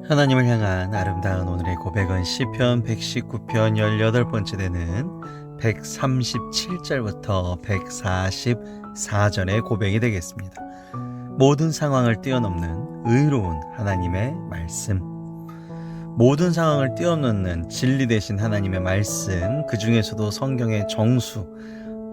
하나님을 향한 아름다운 오늘의 고백은 시편 119편 18번째 되는 137절부터 144절의 고백이 되겠습니다. 모든 상황을 뛰어넘는 의로운 하나님의 말씀, 모든 상황을 뛰어넘는 진리 되신 하나님의 말씀, 그 중에서도 성경의 정수,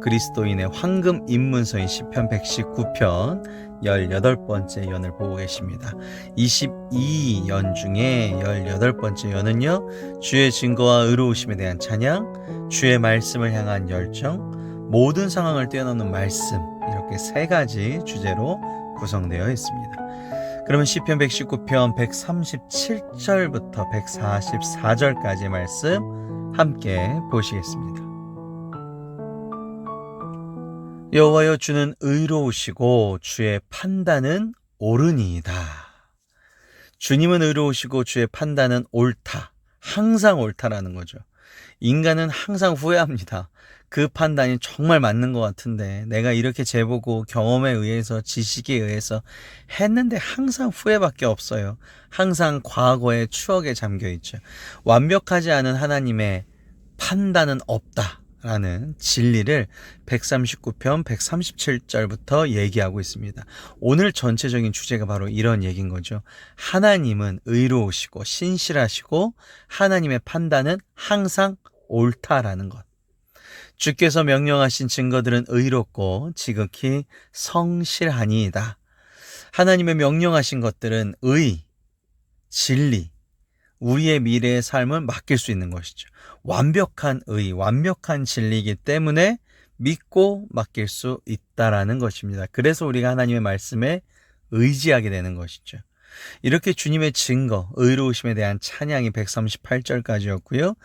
그리스도인의 황금 입문서인 시편 119편 18번째 연을 보고 계십니다. 22연 중에 18번째 연은요, 주의 증거와 의로우심에 대한 찬양, 주의 말씀을 향한 열정, 모든 상황을 뛰어넘는 말씀, 이렇게 세 가지 주제로 구성되어 있습니다. 그러면 시편 119편 137절부터 144절까지의 말씀 함께 보시겠습니다. 여호와여, 주는 의로우시고 주의 판단은 옳으니이다. 주님은 의로우시고 주의 판단은 옳다. 항상 옳다라는 거죠. 인간은 항상 후회합니다. 그 판단이 정말 맞는 것 같은데 내가 이렇게 재보고 경험에 의해서 지식에 의해서 했는데 항상 후회밖에 없어요. 항상 과거의 추억에 잠겨있죠. 완벽하지 않은 하나님의 판단은 없다 라는 진리를 139편 137절부터 얘기하고 있습니다. 오늘 전체적인 주제가 바로 이런 얘기인 거죠. 하나님은 의로우시고 신실하시고 하나님의 판단은 항상 옳다라는 것. 주께서 명령하신 증거들은 의롭고 지극히 성실하니이다. 하나님의 명령하신 것들은 의, 진리, 우리의 미래의 삶을 맡길 수 있는 것이죠. 완벽한 의, 완벽한 진리이기 때문에 믿고 맡길 수 있다라는 것입니다. 그래서 우리가 하나님의 말씀에 의지하게 되는 것이죠. 이렇게 주님의 증거, 의로우심에 대한 찬양이 138절까지였고요.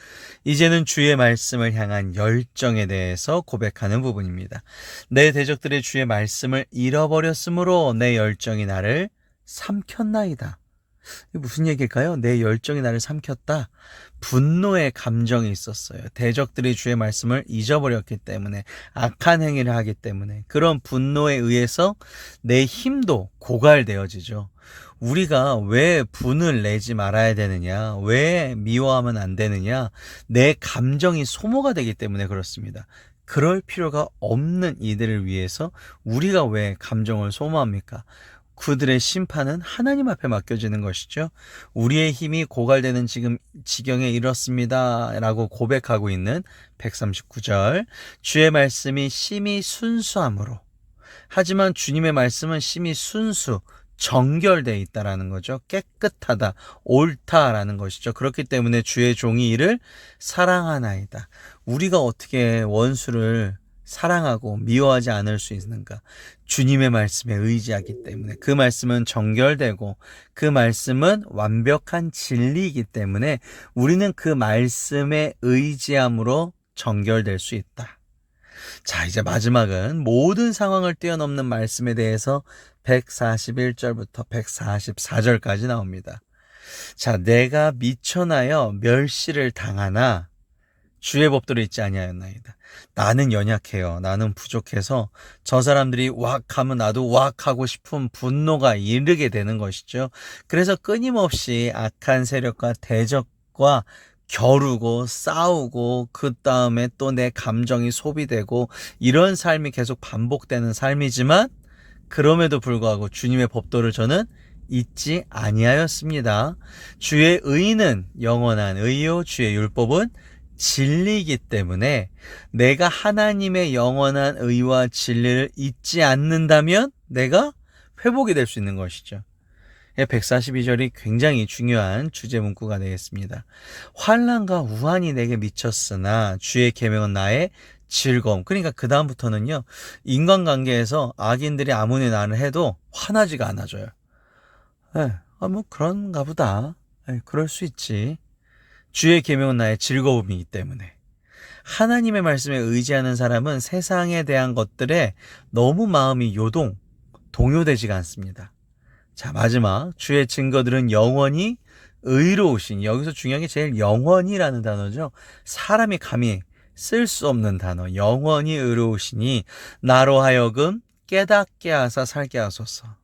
이제는 주의 말씀을 향한 열정에 대해서 고백하는 부분입니다. 내 대적들의 주의 말씀을 잃어버렸으므로 내 열정이 나를 삼켰나이다. 이게 무슨 얘기일까요? 내 열정이 나를 삼켰다. 분노의 감정이 있었어요. 대적들이 주의 말씀을 잊어버렸기 때문에, 악한 행위를 하기 때문에, 그런 분노에 의해서 내 힘도 고갈되어지죠. 우리가 왜 분을 내지 말아야 되느냐, 왜 미워하면 안 되느냐, 내 감정이 소모가 되기 때문에 그렇습니다. 그럴 필요가 없는 이들을 위해서 우리가 왜 감정을 소모합니까? 그들의 심판은 하나님 앞에 맡겨지는 것이죠. 우리의 힘이 고갈되는 지금 지경에 이렇습니다 라고 고백하고 있는 139절, 주의 말씀이 심히 순수함으로, 하지만 주님의 말씀은 심히 순수, 정결되어 있다라는 거죠. 깨끗하다, 옳다라는 것이죠. 그렇기 때문에 주의 종이 이를 사랑하나이다. 우리가 어떻게 원수를 사랑하고 미워하지 않을 수 있는가? 주님의 말씀에 의지하기 때문에. 그 말씀은 정결되고 그 말씀은 완벽한 진리이기 때문에 우리는 그 말씀에 의지함으로 정결될 수 있다. 자, 이제 마지막은 모든 상황을 뛰어넘는 말씀에 대해서 141절부터 144절까지 나옵니다. 자, 내가 미천하여 멸시를 당하나 주의 법도를 잊지 아니하였나이다. 나는 연약해요. 나는 부족해서 저 사람들이 왁하면 나도 왁하고 싶은 분노가 이르게 되는 것이죠. 그래서 끊임없이 악한 세력과 대적과 겨루고 싸우고 그 다음에 또 내 감정이 소비되고 이런 삶이 계속 반복되는 삶이지만, 그럼에도 불구하고 주님의 법도를 저는 잊지 아니하였습니다. 주의 의는 영원한 의요 주의 율법은 진리이기 때문에 내가 하나님의 영원한 의와 진리를 잊지 않는다면 내가 회복이 될 수 있는 것이죠. 142절이 굉장히 중요한 주제 문구가 되겠습니다. 환난과 우환이 내게 미쳤으나 주의 계명은 나의 즐거움. 그러니까 그 다음부터는요, 인간관계에서 악인들이 아무리 나를 해도 화나지가 않아져요. 뭐 그런가 보다. 그럴 수 있지. 주의 계명은 나의 즐거움이기 때문에. 하나님의 말씀에 의지하는 사람은 세상에 대한 것들에 너무 마음이 동요되지가 않습니다. 자, 마지막, 주의 증거들은 영원히 의로우신, 여기서 중요한 게 제일 영원히라는 단어죠. 사람이 감히 쓸 수 없는 단어, 영원히 의로우시니 나로 하여금 깨닫게 하사 살게 하소서.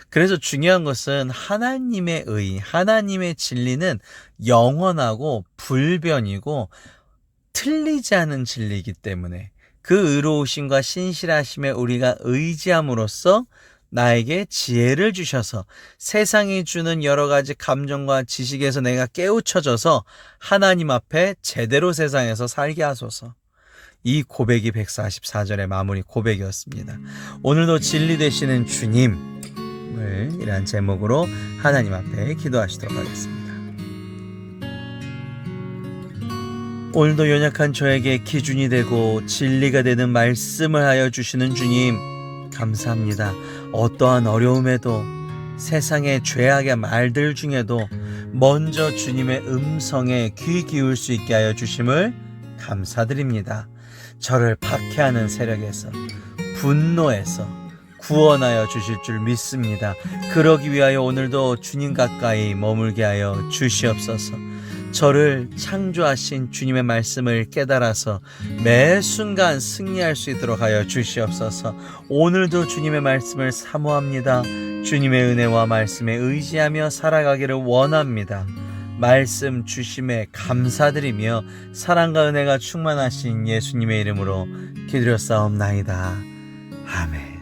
그래서 중요한 것은 하나님의 의, 하나님의 진리는 영원하고 불변이고 틀리지 않은 진리이기 때문에 그 의로우심과 신실하심에 우리가 의지함으로써 나에게 지혜를 주셔서 세상이 주는 여러 가지 감정과 지식에서 내가 깨우쳐져서 하나님 앞에 제대로 세상에서 살게 하소서. 이 고백이 144절의 마무리 고백이었습니다. 오늘도 진리 되시는 주님을 이란 제목으로 하나님 앞에 기도하시도록 하겠습니다. 오늘도 연약한 저에게 기준이 되고 진리가 되는 말씀을 하여 주시는 주님 감사합니다. 어떠한 어려움에도 세상의 죄악의 말들 중에도 먼저 주님의 음성에 귀 기울 수 있게 하여 주심을 감사드립니다. 저를 박해하는 세력에서 분노해서 구원하여 주실 줄 믿습니다. 그러기 위하여 오늘도 주님 가까이 머물게 하여 주시옵소서. 저를 창조하신 주님의 말씀을 깨달아서 매 순간 승리할 수 있도록 하여 주시옵소서. 오늘도 주님의 말씀을 사모합니다. 주님의 은혜와 말씀에 의지하며 살아가기를 원합니다. 말씀 주심에 감사드리며 사랑과 은혜가 충만하신 예수님의 이름으로 기도드렸사옵나이다. 아멘.